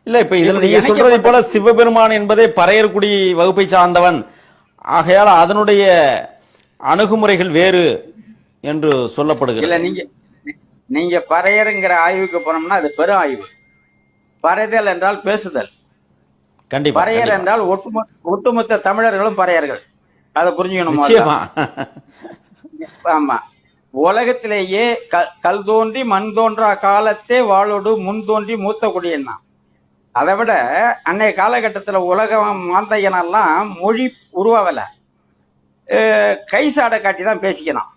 இல்ல இப்ப இதுல நீங்க சொல்றதை போல சிவபெருமான் என்பதே பறையர்குடி வகுப்பை சார்ந்தவன், ஆகையால் அதனுடைய அணுகுமுறைகள் வேறு என்று சொல்லப்படுகிறது. இல்ல, நீங்க பறையருங்கிற ஆய்வுக்கு போனோம்னா அது பெரும் ஆய்வு. பறைதல் என்றால் பேசுதல். கண்டிப்பா. பறையர் என்றால் ஒட்டுமொத்த தமிழர்களும் பறையர்கள். அதை புரிஞ்சுக்கணும். நிச்சயமா. ஆமா. உலகத்திலேயே கல் தோன்றி மண் தோன்றா காலத்தே வாழோடு முன் தோன்றி மூத்த குடியன்னா. அதை விட அன்னைய காலகட்டத்தில் உலகம் மாந்தையனெல்லாம் மொழி உருவாவல, கை சாடை காட்டி தான் பேசிக்கணும்.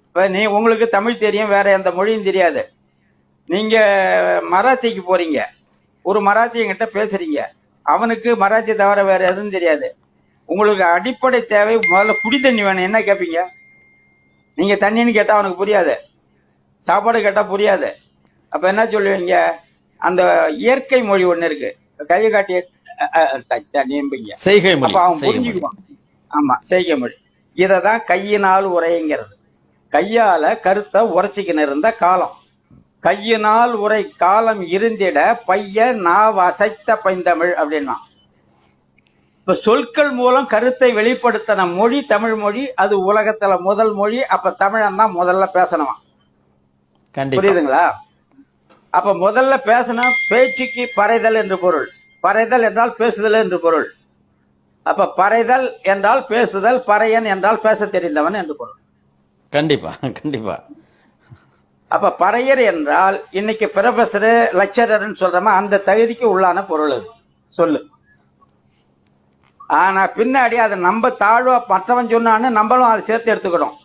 இப்ப உங்களுக்கு தமிழ் தெரியும், வேற எந்த மொழியும் தெரியாது. நீங்க மராத்திக்கு போறீங்க, ஒரு மராத்தியங்கிட்ட பேசுறீங்க, அவனுக்கு மராத்தி தவிர வேற எதுவும் தெரியாது. உங்களுக்கு அடிப்படை தேவை முதல்ல குடி தண்ணி வேணும். என்ன கேட்பீங்க? நீங்க தண்ணின்னு கேட்டா அவனுக்கு புரியாது, சாப்பாடு கேட்டா புரியாது. அப்ப என்ன சொல்லுவீங்க? அந்த இயற்கை மொழி ஒண்ணு இருக்கு, கையை காட்டிய தண்ணிம்பீங்க, அப்ப அவன் புரிஞ்சுக்குவான். ஆமா, செய்கை மொழி. இததான் கையினால் உரைங்கிறது. கையால கருத்தை உரைச்சிக்கின்னு இருந்த காலம். கையினால் உரை காலம் இருந்திட பைய நாவ் அசைத்த பைந்தமிழ் அப்படின்னா. இப்ப சொற்கள் மூலம் கருத்தை வெளிப்படுத்தின மொழி தமிழ் மொழி. அது உலகத்துல முதல் மொழி. அப்ப தமிழன் தான் முதல்ல பேசணுமா? புரியுதுங்களா? அப்ப முதல்ல பேசின பேச்சுக்கு பறைதல் என்று பொருள். பறைதல் என்றால் பேசுதல் என்று பொருள். அப்ப பறைதல் என்றால் பேசுதல், பறையன் என்றால் பேச தெரிந்தவன் என்று பொருள். கண்டிப்பா கண்டிப்பா. அப்ப பறையர் என்றால் இன்னைக்கு ப்ரொஃபசர் லெக்சரர் சொல்றோமா, அந்த தகுதிக்கு உள்ளான பொருள் அது சொல்லு. ஆனா பின்னாடி அதை நம்ம தாழ்வா மற்றவன் சொன்னான்னு நம்மளும் அதை சேர்த்து எடுத்துக்கணும்.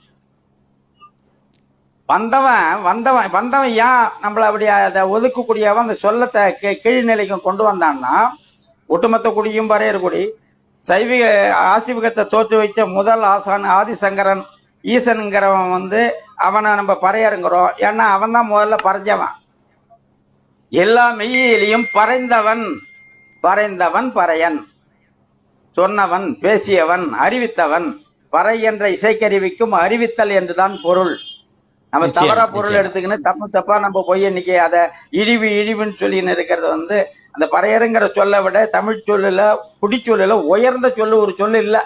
வந்தவன் ஏன் நம்மள அப்படி அதை ஒதுக்கக்கூடியவன் அந்த சொல்லத்தை கீழ்நிலைக்கும் கொண்டு வந்தான்னா, ஒட்டுமொத்த குடியும் பறையர் குடி. சைவிக ஆசிவகத்தை தோற்று வைத்த முதல் ஆசான் ஆதிசங்கரன் ஈசனுங்கிறவன் அவனை நம்ம பறையருங்கிறோம். ஏன்னா அவன் தான் முதல்ல பறைஞ்சவன். எல்லா மெய்யிலையும் பறைந்தவன் பறையன். சொன்னவன், பேசியவன், அறிவித்தவன். பறை என்ற இசைக்கருவிக்கும் அறிவித்தல் என்றுதான் பொருள். நம்ம தவறா பொருள் எடுத்துக்கின்னு தப்பா நம்ம போய் இன்னைக்கு அதை இழிவுன்னு சொல்லின்னு இருக்கிறது அந்த பறையருங்கிற சொல்ல விட தமிழ் சொல்லுல குடிச்சொல்லுல உயர்ந்த சொல்லு ஒரு சொல்லு இல்ல.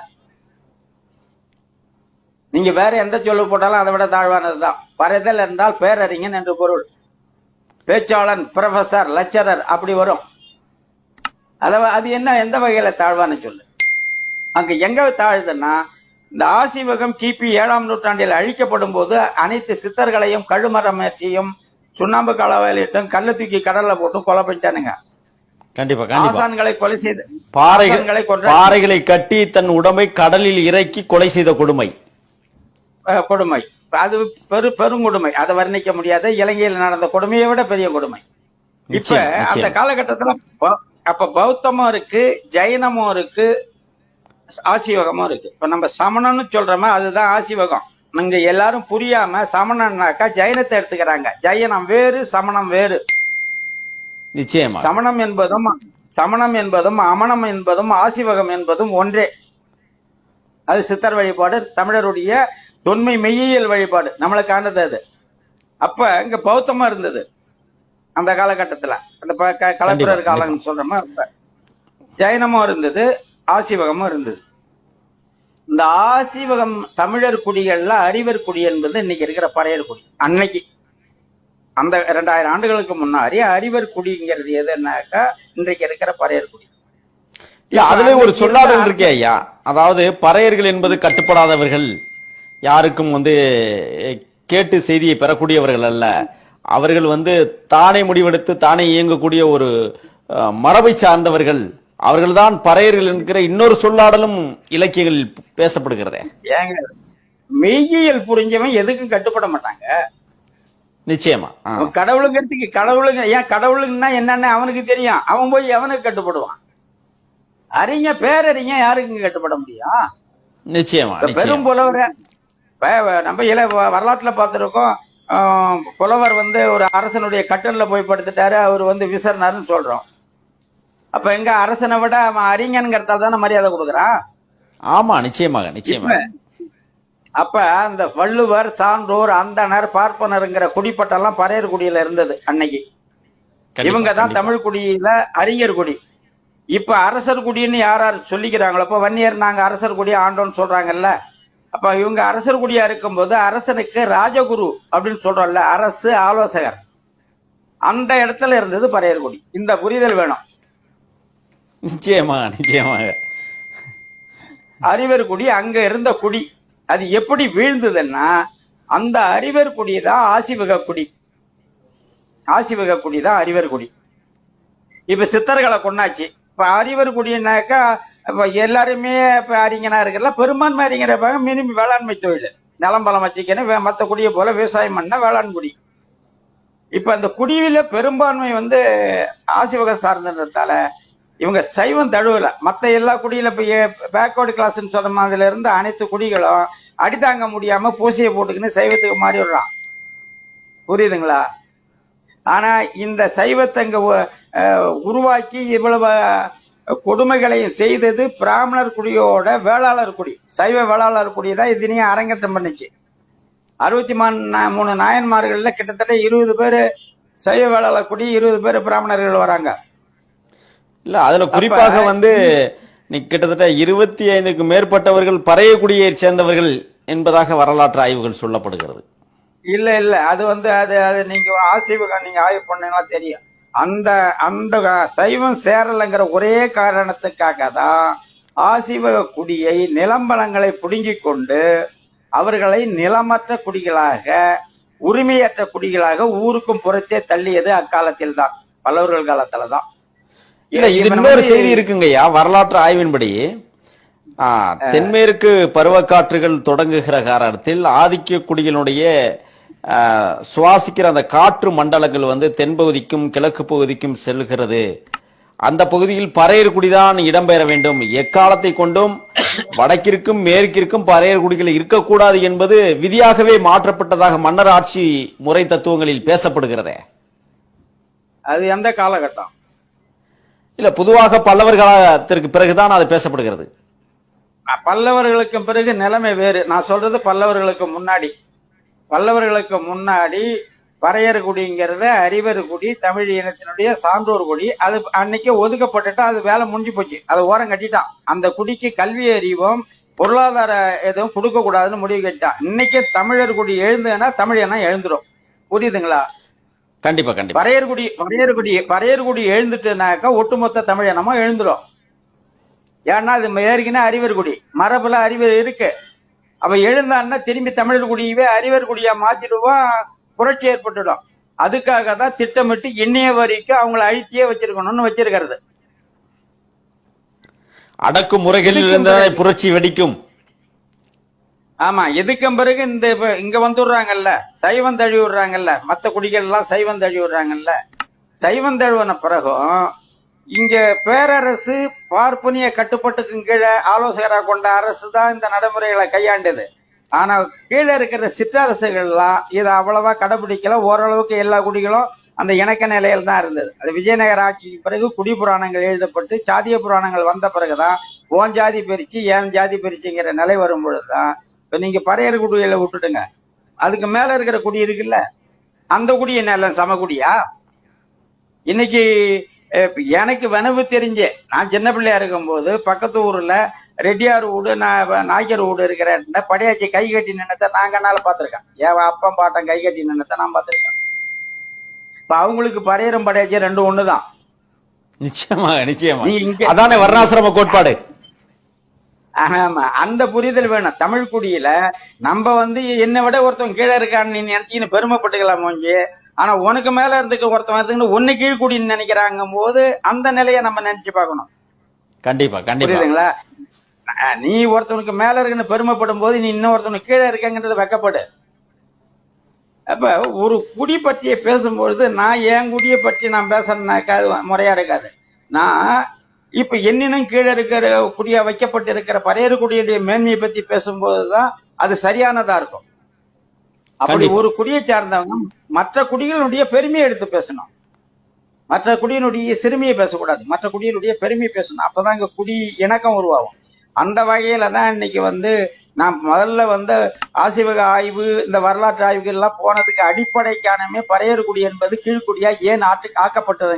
நீங்க வேற எந்த சொல்லு போட்டாலும் அதை விட தாழ்வானதுதான். பறைதல் என்றால் பேரறிஞன் என்று பொருள். பேச்சாளன், ப்ரொஃபசர், லெக்சரர் அப்படி வரும். அது என்ன எந்த வகையில தாழ்வான சொல்லு? அங்க எங்க தாழ்துன்னா, இந்த ஆசிவகம் கிபி 7ஆம் நூற்றாண்டில் அழிக்கப்படும் போது அனைத்து சித்தர்களையும் கழுமரமேற்றியும் சுண்ணாம்பு களவாயிட்டும் கல்ல தூக்கி கடல்ல போட்டும் கொலை பண்ணிட்டானுங்க. கண்டிப்பா. ஆசான்களை கொலை செய்த பாறைகளை கட்டி தன் உடம்பை கடலில் இறக்கி கொலை செய்த கொடுமை. அது பெருங்கொடுமை. அதை வர்ணிக்க முடியாத இலங்கையில் நடந்த கொடுமையை விட பெரிய கொடுமை. இப்ப அந்த காலகட்டத்துல அப்ப பௌத்தமும் இருக்கு, ஜைனமும் இருக்கு, ஆசிவகமும் இருக்கு. இப்ப நம்ம சமணம்னு சொல்றோமா, அதுதான் ஆசிவகம். நீங்க எல்லாரும் புரியாம சமணம்னாக்கா ஜைனத்தை எடுத்துக்கிறாங்க. ஜைனம் வேறு, சமணம் வேறு. நிச்சயமா. சமணம் என்பதும் அமணம் என்பதும் ஆசிவகம் என்பதும் ஒன்றே. அது சித்தர் வழிபாடு, தமிழருடைய தொன்மை மெய்யியல் வழிபாடு, நம்மளுக்கானது அது. அப்ப இங்க பௌத்தமா இருந்தது அந்த காலகட்டத்துல, அந்த கலப்பிரர் காலம் சொல்றோமா. ஜைனமும் இருந்தது, ஆசிவகமும் இருந்தது. இந்த ஆசிவகம் தமிழர் குடிகள்ல அறிவர் குடி என்பது இன்னைக்கு இருக்கிற பறையர் குடி. அன்னைக்கு அந்த 2000 ஆண்டுகளுக்கு முன்னாடி அறிவர் குடிங்கிறது எதுனாக்கா இன்றைக்கு இருக்கிற பறையர் குடி. அதுல ஒரு சொல்லாடல் இருக்கே ஐயா, அதாவது பறையர்கள் என்பது கட்டுப்படாதவர்கள், யாருக்கும் கேட்டு செய்தியை பெறக்கூடியவர்கள் அல்ல. அவர்கள் தானே முடிவெடுத்து தானே இயங்கக்கூடிய ஒரு மரபை சார்ந்தவர்கள். அவர்கள்தான் பறையர்கள் என்கிற இன்னொரு சொல்லாடலும் இலக்கியங்களில் பேசப்படுகிறதே. ஏங்க, மெய்யியல் புரிஞ்சவன் எதுக்கும் கட்டுப்பட மாட்டாங்க. நிச்சயமா. கடவுளுன்னா என்னன்னு அவனுக்கு தெரியும். அவன் போய் எவனுக்கு கட்டுப்படுவான்? பேரறிஞ யாருக்கு கட்டுப்பட முடியும்? நிச்சயமா. பெரும் புலவர் நம்ம வரலாற்றுல பார்த்திருக்கோம். புலவர் ஒரு அரசனுடைய கட்டல்ல போய் படுத்துட்டாரு, அவர் விசர்னாருன்னு சொல்றோம். அப்ப எங்க அரசனை விட அவன் அறிஞன்கிறதால தானே மரியாதை கொடுக்குறான். ஆமா, நிச்சயமாக நிச்சயமாக. அப்ப அந்த வள்ளுவர், சான்றோர், அந்தனர், பார்ப்பனருங்கிற குடிப்பட்டெல்லாம் பறையர் குடியில இருந்தது அன்னைக்கு. இவங்க தான் தமிழ் குடியில அறிஞர் குடி. இப்ப அரசர் குடின்னு யார் சொல்லிக்கிறாங்களோ, இப்ப வன்னியர் நாங்க அரசர் குடி ஆண்டோன்னு சொல்றாங்கல்ல, அப்ப இவங்க அரசர் குடியா இருக்கும்போது அரசனுக்கு ராஜகுரு அப்படின்னு சொல்றோம்ல, அரசு ஆலோசகர், அந்த இடத்துல இருந்தது பறையர்குடி. இந்த புரிதல் வேணும். நிச்சயமாக நிச்சயமாக. அறிவர் குடி அங்க இருந்த குடி. அது எப்படி வீழ்ந்ததுன்னா, அந்த அறிவர் குடி தான் ஆசிவக குடி. ஆசிவக குடி தான் அறிவர் குடி. இப்ப சித்தர்களை கொண்டாச்சு. இப்ப அறிவர் குடினாக்கா இப்ப எல்லாருமே இப்ப அறிஞனா இருக்கல, பெரும்பான்மை அறிஞர் இருப்பாங்க. மினிமம் வேளாண்மை தொழில், நிலம் பலம் வச்சுக்கணும், மற்ற குடியை போல விவசாயம் பண்ண வேளாண் குடி. இப்ப அந்த குடியில பெரும்பான்மை ஆசிவகம் சார்ந்ததால இவங்க சைவம் தழுவல. மத்த எல்லா குடியில இப்ப பேக்வர்டு கிளாஸ் சொன்ன மாதிரில இருந்து அனைத்து குடிகளும் அடித்தாங்க முடியாம பூசையை போட்டுக்கின்னு சைவத்துக்கு மாறி விடுறான். புரியுதுங்களா? ஆனா இந்த சைவத்தை இங்க உருவாக்கி இவ்வளவு கொடுமைகளையும் செய்தது பிராமணர் குடியோட வேளாளர் குடி. சைவ வேளாளர் குடி தான் இதனையும் அரங்கேற்றம் பண்ணுச்சு. 63 நாயன்மார்கள்ல கிட்டத்தட்ட 20 பேரு சைவ வேளாளர் குடி, 20 பேரு பிராமணர்கள் வராங்க. இல்ல அதுல குறிப்பாக கிட்டத்தட்ட 25க்கும் மேற்பட்டவர்கள் பறையக்குடியை சேர்ந்தவர்கள் என்பதாக வரலாற்று ஆய்வுகள் சொல்லப்படுகிறது. இல்ல இல்ல, அது அது நீங்க ஆசிவகம் நீங்க ஆய்வு பண்ணீங்கன்னா தெரியும். அந்த அந்த சைவம் சேரலைங்கிற ஒரே காரணத்துக்காக தான் ஆசிவக குடியை நிலம்பலங்களை புடுங்கிக் கொண்டு அவர்களை நிலமற்ற குடிகளாக, உரிமையற்ற குடிகளாக ஊருக்கும் புறத்தே தள்ளியது அக்காலத்தில் தான், பல்லவர்கள் காலத்துல தான். இல்ல இது இன்னொரு செய்தி இருக்குங்கய்யா. வரலாற்று ஆய்வின்படி தென்மேற்கு பருவக்காற்றுகள் தொடங்குகிற காரணத்தில் ஆதிக்க குடிகளுடைய சுவாசிக்கிற அந்த காற்று மண்டலங்கள் தென்பகுதிக்கும் கிழக்கு பகுதிக்கும் செல்கிறது. அந்த பகுதியில் பறையர் குடிதான் இடம்பெற வேண்டும். எக்காலத்தை கொண்டும் வடக்கிற்கும் மேற்கிற்கும் பறையர் குடிகள் இருக்கக்கூடாது என்பது விதியாகவே மாற்றப்பட்டதாக மன்னர் ஆட்சி முறை தத்துவங்களில் பேசப்படுகிறதே. அது எந்த காலகட்டம்? இல்ல பொதுவாக பல்லவர் காலத்திற்கு பிறகுதான் அது பேசப்படுகிறது. பல்லவர்களுக்கு பிறகு நிலைமை வேறு. நான் சொல்றது பல்லவர்களுக்கு முன்னாடி. பல்லவர்களுக்கு முன்னாடி பறையர் குடிங்கிறத அறிவர் குடி, தமிழ் இனத்தினுடைய சான்றோர் குடி. அது அன்னைக்கு ஒதுக்கப்பட்டுட்டா அது வேலை முடிஞ்சு போச்சு. அதை ஓரம் கட்டிட்டான். அந்த குடிக்கு கல்வி அறிவும் பொருளாதார எதுவும் கொடுக்க கூடாதுன்னு முடிவு கட்டிட்டான். இன்னைக்கு தமிழர் குடி எழுந்ததுன்னா தமிழ் இனம் எழுந்துடும். புரியுதுங்களா? கண்டிப்பா கண்டிப்பா. பறையர் குடி எழுந்துட்டுனாக்கா ஒட்டுமொத்த தமிழ் இனமும் எழுந்துடும். ஏன்னா அது ஏற்கனவே அறிவர் குடி, மரபுல அறிவர் இருக்கு. அப்ப எழுந்தான்னா திரும்பி தமிழர் குடியவே அறிவர் குடியா மாத்திடுவோம், புரட்சி ஏற்பட்டுடும். அதுக்காக தான் திட்டமிட்டு இன்னைய வரைக்கும் அவங்களை அழித்தியே வச்சிருக்கணும்னு வச்சிருக்கிறது. அடக்கும் முறைகளில் இருந்தால் புரட்சி வெடிக்கும். ஆமா, எதுக்கும் பிறகு இந்த இங்க வந்துடுறாங்கல்ல, சைவம் தழுவி விடுறாங்கல்ல, மத்த குடிகள் எல்லாம் சைவம் தழுவி விடுறாங்கல்ல. சைவம் தழுவின பிறகும் இங்க பேரரசு பார்ப்பனிய கட்டுப்பாட்டுக்கு கீழே ஆலோசகராக கொண்ட அரசு தான் இந்த நடைமுறைகளை கையாண்டது. ஆனா கீழே இருக்கிற சிற்றரசுகள்லாம் இதை அவ்வளவா கடைபிடிக்கல. ஓரளவுக்கு எல்லா குடிகளும் அந்த இணக்க நிலையில் தான் இருந்தது. அது விஜயநகர ஆட்சிக்கு பிறகு குடி புராணங்கள் எழுதப்பட்டு சாதிய புராணங்கள் வந்த பிறகுதான் ஓன் ஜாதி பிரிச்சு ஏன் ஜாதி பிரிச்சுங்கிற நிலை வரும் பொழுதுதான் இப்ப நீங்க பறையர் குடியில விட்டுடுங்க, அதுக்கு மேல இருக்கிற குடி இருக்குல்ல, அந்த குடி என்ன சமகுடியா? இன்னைக்கு எனக்கு வனவு தெரிஞ்சே, நான் சின்ன பிள்ளையா இருக்கும் போது பக்கத்து ஊர்ல ரெட்டியார் வீடு, நாய்க்கர் வீடு இருக்கிற இடத்துல படையாச்சி கை கட்டி நின்னத்தை நான் கண்ணால பாத்திருக்கேன். என் அப்பன் பாட்டன் கை கட்டி நின்னத்தை நான் பாத்திருக்கேன். இப்ப அவங்களுக்கு பறையரும் படையாச்சி ரெண்டும் ஒண்ணுதான். நிச்சயமா நிச்சயமா. அதானே வர்ணாசிரம கோட்பாடு. ஆமா, அந்த புரிதல் வேணும். தமிழ் குடியில நம்ம என்னை விட ஒருத்தவன் கீழே இருக்கான்னு நீ நினைச்சின்னு பெருமைப்பட்டுக்கலாம் மோஞ்சி. ஆனா உனக்கு மேல இருந்துக்க ஒருத்தன் வந்துன்னு ஒன்னு கீழ்குடின்னு நினைக்கிறாங்க போது அந்த நிலைய நம்ம நினைச்சு பார்க்கணும். கண்டிப்பா கண்டிப்பா. புரியுதுங்களா? நீ ஒருத்தவனுக்கு மேல இருக்குன்னு பெருமைப்படும் போது நீ இன்னொருத்தவனுக்கு கீழே இருக்கங்கிறது வெக்கப்படு. அப்ப ஒரு குடி பற்றிய பேசும்பொழுது நான் என் குடியை பற்றி நான் பேசுறேன்னாக்கா அது முறையா இருக்காது. நான் இப்ப என்னினும் கீழே இருக்கிற குடியா வைக்கப்பட்டு இருக்கிற பறையர் குடியுடைய மேன்மையை பத்தி பேசும்போதுதான் அது சரியானதா இருக்கும். அப்படி ஒரு குடியை சார்ந்தவங்க மற்ற குடிகளுடைய பெருமையை எடுத்து பேசணும். மற்ற குடியினுடைய சிறுமியை பேசக்கூடாது, மற்ற குடியினுடைய பெருமையை பேசணும். அப்பதான் இங்க குடி இணக்கம் உருவாகும். அந்த வகையில தான் இன்னைக்கு நான் முதல்ல ஆசிவக ஆய்வு, இந்த வரலாற்று ஆய்வுகள் எல்லாம் போனதுக்கு அடிப்படை காரணமே பறையர்குடி என்பது கீழ்குடியா ஏன் ஆக்கப்பட்டது